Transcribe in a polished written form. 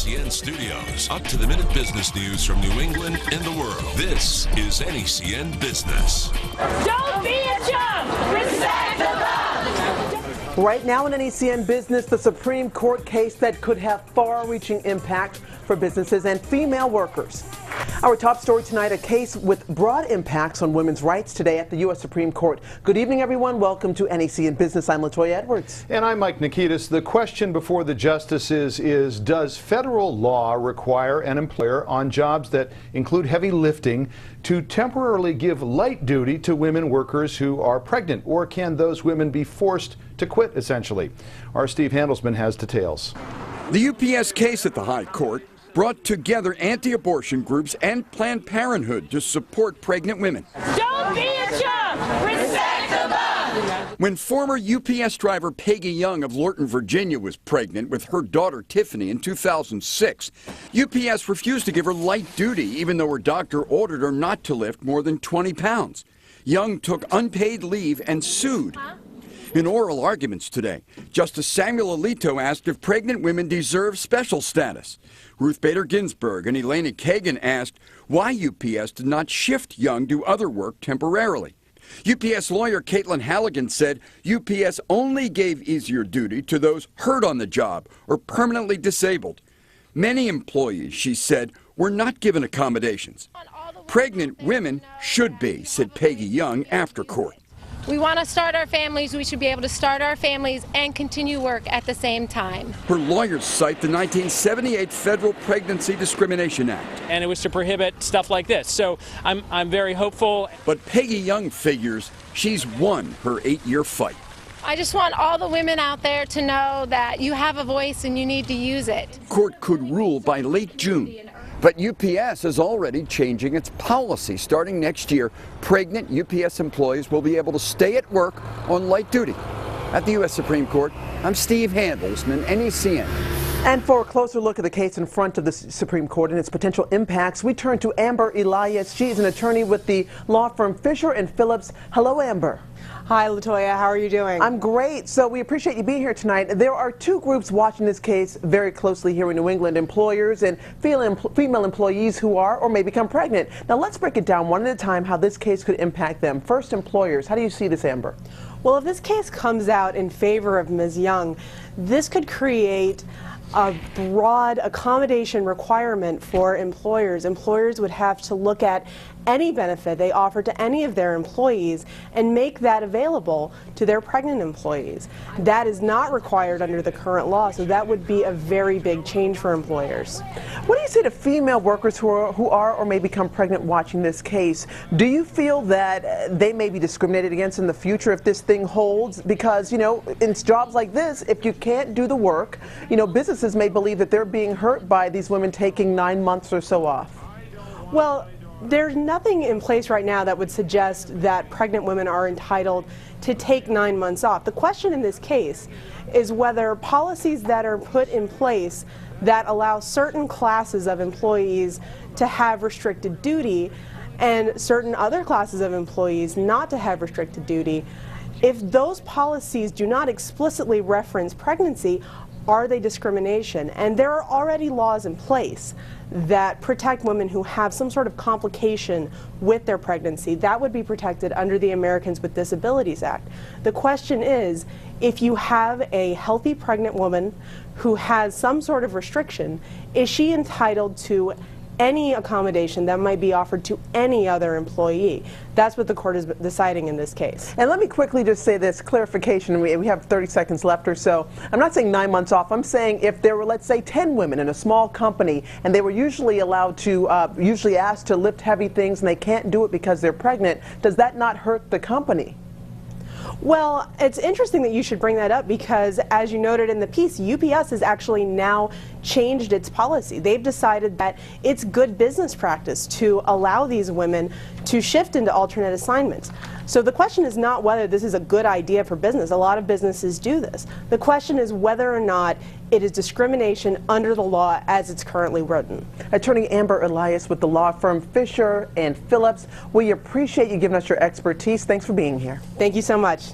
NECN studios. Up-to-the-minute business news from New England and the world. This is NECN Business. Don't be a chump! Respect the law! Right now in NECN Business, the Supreme Court case that could have far-reaching impact for businesses and female workers. Our top story tonight, a case with broad impacts on women's rights today at the U.S. Supreme Court. Good evening, everyone. Welcome to NECN Business. I'm LaToya Edwards. And I'm Mike Nikitas. The question before the justices is, does federal law require an employer on jobs that include heavy lifting to temporarily give light duty to women workers who are pregnant? Or can those women be forced to quit, essentially? Our Steve Handelsman has details. The UPS case at the High Court brought together anti-abortion groups and Planned Parenthood to support pregnant women. Don't be a chump! Respect the law! When former UPS driver Peggy Young of Lorton, Virginia was pregnant with her daughter Tiffany in 2006, UPS refused to give her light duty even though her doctor ordered her not to lift more than 20 pounds. Young took unpaid leave and sued. In oral arguments today, Justice Samuel Alito asked if pregnant women deserve special status. Ruth Bader Ginsburg and Elena Kagan asked why UPS did not shift Young to other work temporarily. UPS lawyer Caitlin Halligan said UPS only gave easier duty to those hurt on the job or permanently disabled. Many employees, she said, were not given accommodations. Pregnant women should be, said Peggy Young after court. We want to start our families. We should be able to start our families and continue work at the same time. Her lawyers cite the 1978 Federal Pregnancy Discrimination Act. And it was to prohibit stuff like this. So I'm very hopeful. But Peggy Young figures she's won her 8-year fight. I just want all the women out there to know that you have a voice and you need to use it. Court could rule by late June. But UPS is already changing its policy. Starting next year, pregnant UPS employees will be able to stay at work on light duty. At the U.S. Supreme Court, I'm Steve Handelsman, NECN. And for a closer look at the case in front of the Supreme Court and its potential impacts, we turn to Amber Elias. She is an attorney with the law firm Fisher & Phillips. Hello, Amber. Hi, LaToya. How are you doing? I'm great. So we appreciate you being here tonight. There are two groups watching this case very closely here in New England, employers and female employees who are or may become pregnant. Now let's break it down one at a time how this case could impact them. First, employers. How do you see this, Amber? Well, if this case comes out in favor of Ms. Young, this could create a broad accommodation requirement for employers. Employers would have to look at any benefit they offer to any of their employees and make that available to their pregnant employees. That is not required under the current law, so that would be a very big change for employers. What do you say to female workers who are or may become pregnant watching this case? Do you feel that they may be discriminated against in the future if this thing holds? Because, you know, in jobs like this, if you can't do the work, you know, businesses may believe that they're being hurt by these women taking 9 months or so off. Well, there's nothing in place right now that would suggest that pregnant women are entitled to take 9 months off. The question in this case is whether policies that are put in place that allow certain classes of employees to have restricted duty and certain other classes of employees not to have restricted duty, if those policies do not explicitly reference pregnancy, are they discrimination? And there are already laws in place that protect women who have some sort of complication with their pregnancy. That would be protected under the Americans with Disabilities Act. The question is, if you have a healthy pregnant woman who has some sort of restriction, is she entitled to any accommodation that might be offered to any other employee? That's what the court is deciding in this case. And let me quickly just say this clarification. We have 30 seconds left or so. I'm not saying 9 months off. I'm saying if there were, let's say, 10 women in a small company and they were usually allowed to, usually asked to lift heavy things and they can't do it because they're pregnant, does that not hurt the company? Well, it's interesting that you should bring that up because, as you noted in the piece, UPS has actually now changed its policy. They've decided that it's good business practice to allow these women to shift into alternate assignments. So the question is not whether this is a good idea for business. A lot of businesses do this. The question is whether or not it is discrimination under the law as it's currently written. Attorney Amber Elias with the law firm Fisher & Phillips. We appreciate you giving us your expertise. Thanks for being here. Thank you so much.